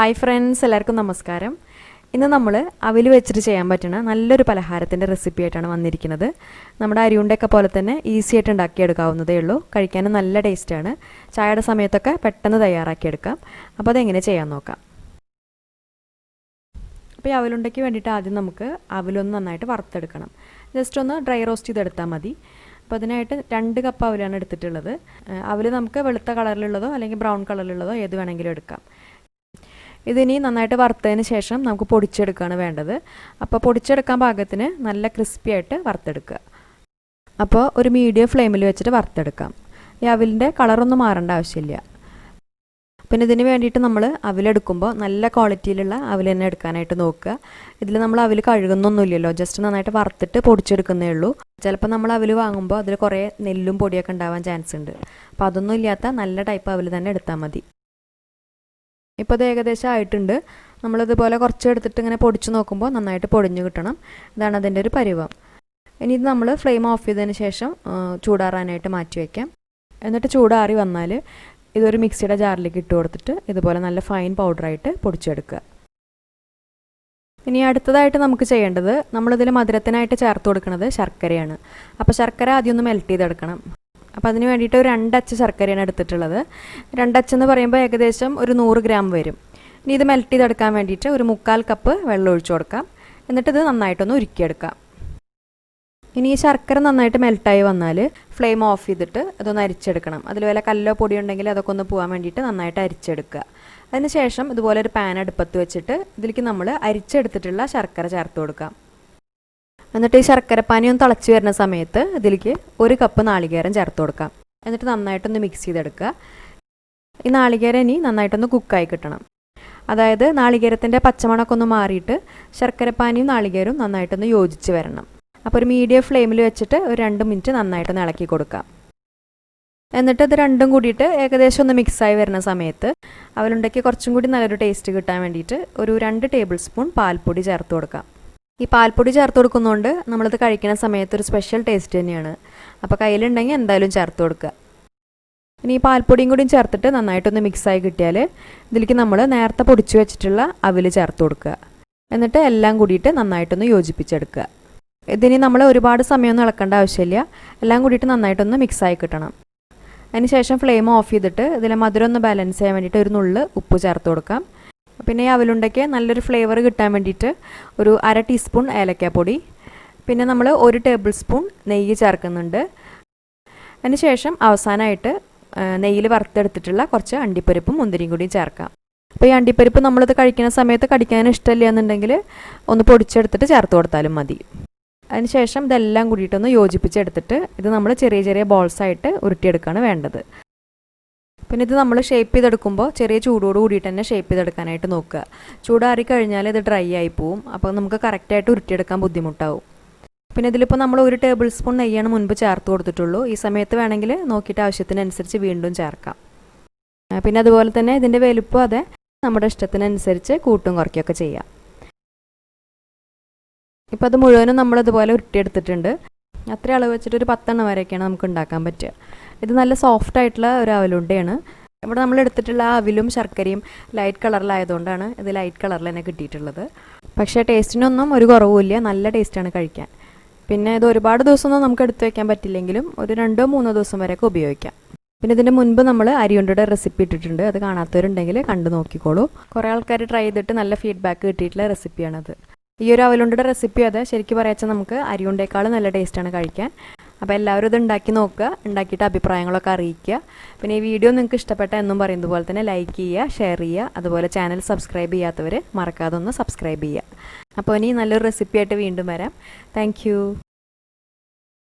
Hi friends, എല്ലാവർക്കും നമസ്കാരം. ഇന്ന് നമ്മൾ അവിൽ വെച്ചിട്ട് ചെയ്യാൻ പറ്റുന്ന നല്ലൊരു പലഹാരത്തിൻ്റെ റെസിപ്പി ആയിട്ടാണ് വന്നിരിക്കുന്നത്. നമ്മുടെ അരിയുണ്ടയൊക്കെ പോലെ തന്നെ ഈസി ആയിട്ട് ഉണ്ടാക്കിയെടുക്കാവുന്നതേ ഉള്ളൂ. കഴിക്കാനും നല്ല ടേസ്റ്റാണ്. ചായയുടെ സമയത്തൊക്കെ പെട്ടെന്ന് തയ്യാറാക്കിയെടുക്കാം. അപ്പോൾ അതെങ്ങനെ ചെയ്യാൻ നോക്കാം. അപ്പോൾ ഈ അവലുണ്ടയ്ക്ക് വേണ്ടിയിട്ട് ആദ്യം നമുക്ക് അവിലൊന്ന് നന്നായിട്ട് വറുത്തെടുക്കണം. ജസ്റ്റ് ഒന്ന് ഡ്രൈ റോസ്റ്റ് ചെയ്തെടുത്താൽ മതി. അപ്പോൾ അതിനായിട്ട് 2 കപ്പ് അവലാണ് എടുത്തിട്ടുള്ളത്. അവൽ നമുക്ക് വെളുത്ത കളറിലുള്ളതോ അല്ലെങ്കിൽ ബ്രൗൺ കളറിലുള്ളതോ ഏത് വേണമെങ്കിലും എടുക്കാം. ഇതിനി നന്നായിട്ട് വറുത്തതിന് ശേഷം നമുക്ക് പൊടിച്ചെടുക്കുകയാണ് വേണ്ടത്. അപ്പോൾ പൊടിച്ചെടുക്കാൻ പാകത്തിന് നല്ല ക്രിസ്പി ആയിട്ട് വറുത്തെടുക്കുക. അപ്പോൾ ഒരു മീഡിയം ഫ്ലെയിമിൽ വെച്ചിട്ട് വറുത്തെടുക്കാം. ഈ അവിലിൻ്റെ കളറൊന്നും മാറേണ്ട ആവശ്യമില്ല. പിന്നെ ഇതിന് വേണ്ടിയിട്ട് നമ്മൾ അവിലെടുക്കുമ്പോൾ നല്ല ക്വാളിറ്റിയിലുള്ള അവിൽ തന്നെ എടുക്കാനായിട്ട് നോക്കുക. ഇതിൽ നമ്മൾ അവിൽ കഴുകുന്നൊന്നുമില്ലല്ലോ, ജസ്റ്റ് നന്നായിട്ട് വറുത്തിട്ട് പൊടിച്ചെടുക്കുന്നേ ഉള്ളൂ. ചിലപ്പോൾ നമ്മൾ അവിൽ വാങ്ങുമ്പോൾ അതിൽ കുറേ നെല്ലും പൊടിയൊക്കെ ഉണ്ടാവാൻ ചാൻസ് ഉണ്ട്. അപ്പോൾ അതൊന്നും ഇല്ലാത്ത നല്ല ടൈപ്പ് അവിൽ തന്നെ എടുത്താൽ മതി. ഇപ്പോൾ ഇത് ഏകദേശം ആയിട്ടുണ്ട്. നമ്മളിതുപോലെ കുറച്ച് എടുത്തിട്ട് ഇങ്ങനെ പൊടിച്ച് നോക്കുമ്പോൾ നന്നായിട്ട് പൊടിഞ്ഞ് കിട്ടണം. ഇതാണ് അതിൻ്റെ ഒരു പരുവം. ഇനി ഇത് നമ്മൾ ഫ്ലെയിം ഓഫ് ചെയ്തതിന് ശേഷം ചൂടാറാനായിട്ട് മാറ്റി വയ്ക്കാം. എന്നിട്ട് ചൂടാറി വന്നാൽ ഇതൊരു മിക്സിയുടെ ജാറിലേക്ക് ഇട്ട് കൊടുത്തിട്ട് ഇതുപോലെ നല്ല ഫൈൻ പൗഡറായിട്ട് പൊടിച്ചെടുക്കുക. ഇനി അടുത്തതായിട്ട് നമുക്ക് ചെയ്യേണ്ടത്, നമ്മളിതിൽ മധുരത്തിനായിട്ട് ചേർത്ത് കൊടുക്കുന്നത് ശർക്കരയാണ്. അപ്പോൾ ശർക്കര ആദ്യം ഒന്ന് മെൽറ്റ് ചെയ്തെടുക്കണം. അപ്പോൾ അതിന് വേണ്ടിയിട്ട് ഒരു 2 അച്ച് ശർക്കരയാണ് എടുത്തിട്ടുള്ളത്. 2 അച്ചെന്ന് പറയുമ്പോൾ ഏകദേശം ഒരു 100 ഗ്രാം വരും. ഇനി ഇത് മെൽറ്റ് ചെയ്തെടുക്കാൻ വേണ്ടിയിട്ട് ഒരു 3/4 കപ്പ് വെള്ളം ഒഴിച്ചു കൊടുക്കാം. എന്നിട്ടിത് നന്നായിട്ടൊന്ന് ഉരുക്കിയെടുക്കാം. ഇനി ഈ ശർക്കര നന്നായിട്ട് മെൽറ്റായി വന്നാൽ ഫ്ലെയിം ഓഫ് ചെയ്തിട്ട് അതൊന്ന് അരിച്ചെടുക്കണം. അതിൽ വല്ല കല്ലോ പൊടിയോ ഉണ്ടെങ്കിൽ അതൊക്കെ ഒന്ന് പോകാൻ വേണ്ടിയിട്ട് നന്നായിട്ട് അരിച്ചെടുക്കുക. അതിനുശേഷം ഇതുപോലെ ഒരു പാൻ അടുപ്പത്ത് വെച്ചിട്ട് ഇതിലേക്ക് നമ്മൾ അരിച്ചെടുത്തിട്ടുള്ള ശർക്കര ചേർത്ത് കൊടുക്കാം. എന്നിട്ട് ഈ ശർക്കരപ്പാനി ഒന്ന് തിളച്ച് വരുന്ന സമയത്ത് ഇതിലേക്ക് 1 കപ്പ് നാളികേരം ചേർത്ത് കൊടുക്കാം. എന്നിട്ട് നന്നായിട്ടൊന്ന് മിക്സ് ചെയ്തെടുക്കുക. ഈ നാളികേരം ഇനി നന്നായിട്ടൊന്ന് കുക്കായി കിട്ടണം. അതായത് നാളികേരത്തിൻ്റെ പച്ചമണമൊക്കെ ഒന്ന് മാറിയിട്ട് ശർക്കരപ്പാനിയും നാളികേരവും നന്നായിട്ടൊന്ന് യോജിച്ച് വരണം. അപ്പോൾ ഒരു മീഡിയം ഫ്ലെയിമിൽ വെച്ചിട്ട് ഒരു 2 മിനിറ്റ് നന്നായിട്ടൊന്ന് ഇളക്കി കൊടുക്കാം. എന്നിട്ട് ഇത് രണ്ടും കൂടിയിട്ട് ഏകദേശം ഒന്ന് മിക്സായി വരുന്ന സമയത്ത് അവലുണ്ടയ്ക്ക് കുറച്ചും കൂടി നല്ലൊരു ടേസ്റ്റ് കിട്ടാൻ വേണ്ടിയിട്ട് ഒരു 2 ടേബിൾ സ്പൂൺ പാൽപ്പൊടി ചേർത്ത് കൊടുക്കാം. ഈ പാൽപ്പൊടി ചേർത്ത് കൊടുക്കുന്നതുകൊണ്ട് നമ്മളിത് കഴിക്കുന്ന സമയത്ത് ഒരു സ്പെഷ്യൽ ടേസ്റ്റ് തന്നെയാണ്. അപ്പോൾ കയ്യിലുണ്ടെങ്കിൽ എന്തായാലും ചേർത്ത് കൊടുക്കുക. ഇനി ഈ പാൽപ്പൊടിയും കൂടിയും ചേർത്തിട്ട് നന്നായിട്ടൊന്ന് മിക്സായി കിട്ടിയാൽ ഇതിലേക്ക് നമ്മൾ നേരത്തെ പൊടിച്ച് വെച്ചിട്ടുള്ള അവിൽ ചേർത്ത് കൊടുക്കുക. എന്നിട്ട് എല്ലാം കൂടിയിട്ട് നന്നായിട്ടൊന്ന് യോജിപ്പിച്ചെടുക്കുക. ഇതിന് നമ്മൾ ഒരുപാട് സമയമൊന്നും ഇളക്കേണ്ട ആവശ്യമില്ല. എല്ലാം കൂടിയിട്ട് നന്നായിട്ടൊന്ന് മിക്സായി കിട്ടണം. അതിന് ശേഷം ഫ്ലെയിം ഓഫ് ചെയ്തിട്ട് ഇതിലെ മധുരം ഒന്ന് ബാലൻസ് ചെയ്യാൻ വേണ്ടിയിട്ട് ഒരു നുള്ള് ഉപ്പ് ചേർത്ത് കൊടുക്കാം. പിന്നെ ഈ അവലുണ്ടയ്ക്ക് നല്ലൊരു ഫ്ലേവർ കിട്ടാൻ വേണ്ടിയിട്ട് ഒരു 1/2 ടീസ്പൂൺ ഏലക്കാപ്പൊടി, പിന്നെ നമ്മൾ 1 ടേബിൾ സ്പൂൺ നെയ്യ് ചേർക്കുന്നുണ്ട്. അതിന് ശേഷം അവസാനമായിട്ട് നെയ്യിൽ വറുത്തെടുത്തിട്ടുള്ള കുറച്ച് അണ്ടിപ്പരിപ്പും മുന്തിരിയും കൂടി ചേർക്കാം. അപ്പോൾ ഈ അണ്ടിപ്പരിപ്പ് നമ്മളിത് കഴിക്കുന്ന സമയത്ത് കടിക്കാൻ ഇഷ്ടമില്ല എന്നുണ്ടെങ്കിൽ ഒന്ന് പൊടിച്ചെടുത്തിട്ട് ചേർത്ത് കൊടുത്താലും മതി. അതിന് ശേഷം ഇതെല്ലാം കൂടിയിട്ടൊന്ന് യോജിപ്പിച്ചെടുത്തിട്ട് ഇത് നമ്മൾ ചെറിയ ചെറിയ ബോൾസായിട്ട് ഉരുട്ടിയെടുക്കുകയാണ് വേണ്ടത്. പിന്നെ ഇത് നമ്മൾ ഷേപ്പ് ചെയ്തെടുക്കുമ്പോൾ ചെറിയ ചൂടോട് കൂടിയിട്ട് തന്നെ ഷേപ്പ് ചെയ്തെടുക്കാനായിട്ട് നോക്കുക. ചൂടാറി കഴിഞ്ഞാൽ ഇത് ഡ്രൈ ആയി പോവും. അപ്പോൾ നമുക്ക് കറക്റ്റായിട്ട് ഉരുട്ടിയെടുക്കാൻ ബുദ്ധിമുട്ടാവും. പിന്നെ ഇതിലിപ്പോൾ നമ്മൾ 1 ടേബിൾ സ്പൂൺ നെയ്യാണ് മുൻപ് ചേർത്ത് കൊടുത്തിട്ടുള്ളൂ. ഈ സമയത്ത് വേണമെങ്കിൽ നോക്കിയിട്ട് ആവശ്യത്തിനനുസരിച്ച് വീണ്ടും ചേർക്കാം. പിന്നെ അതുപോലെ തന്നെ ഇതിൻ്റെ വലുപ്പം അതെ നമ്മുടെ ഇഷ്ടത്തിനനുസരിച്ച് കൂട്ടും കുറയ്ക്കുകയൊക്കെ ചെയ്യാം. ഇപ്പോൾ അത് മുഴുവനും നമ്മളിതുപോലെ ഉരുട്ടിയെടുത്തിട്ടുണ്ട്. അത്ര അളവ് വെച്ചിട്ട് ഒരു 10 എണ്ണം വരെയൊക്കെയാണ് നമുക്ക് ഉണ്ടാക്കാൻ പറ്റുക. ഇത് നല്ല സോഫ്റ്റ് ആയിട്ടുള്ള ഒരു അവലുണ്ടയാണ്. ഇവിടെ നമ്മൾ എടുത്തിട്ടുള്ള അവിലും ശർക്കരയും ലൈറ്റ് കളറിലായതുകൊണ്ടാണ് ഇത് ലൈറ്റ് കളറിൽ തന്നെ കിട്ടിയിട്ടുള്ളത്. പക്ഷേ ടേസ്റ്റിനൊന്നും ഒരു കുറവുമില്ല, നല്ല ടേസ്റ്റാണ് കഴിക്കാൻ. പിന്നെ ഇത് ഒരുപാട് ദിവസമൊന്നും നമുക്ക് എടുത്തു വയ്ക്കാൻ പറ്റില്ലെങ്കിലും ഒരു 2-3 ദിവസം വരെയൊക്കെ ഉപയോഗിക്കാം. പിന്നെ ഇതിൻ്റെ മുൻപ് നമ്മൾ അരിയുണ്ടയുടെ റെസിപ്പി ഇട്ടിട്ടുണ്ട്. അത് കാണാത്തവരുണ്ടെങ്കിൽ കണ്ടു നോക്കിക്കോളൂ. കുറേ ആൾക്കാർ ട്രൈ ചെയ്തിട്ട് നല്ല ഫീഡ്ബാക്ക് കിട്ടിയിട്ടുള്ള റെസിപ്പിയാണത്. ഈ ഒരു അവലുണ്ടയുടെ റെസിപ്പി അത് ശരിക്കും പറയാച്ചാൽ നമുക്ക് അരിയുണ്ടേക്കാളും നല്ല ടേസ്റ്റാണ് കഴിക്കാൻ. അപ്പോൾ എല്ലാവരും ഇത് ഉണ്ടാക്കി നോക്കുക, ഉണ്ടാക്കിയിട്ട് അഭിപ്രായങ്ങളൊക്കെ അറിയിക്കുക. പിന്നെ ഈ വീഡിയോ നിങ്ങൾക്ക് ഇഷ്ടപ്പെട്ട എന്നും പറയുന്നത് പോലെ തന്നെ ലൈക്ക് ചെയ്യുക, ഷെയർ ചെയ്യുക. അതുപോലെ ചാനൽ സബ്സ്ക്രൈബ് ചെയ്യാത്തവർ മറക്കാതെ ഒന്ന് സബ്സ്ക്രൈബ് ചെയ്യുക. അപ്പോൾ ഇനി നല്ലൊരു റെസിപ്പിയായിട്ട് വീണ്ടും വരാം. താങ്ക്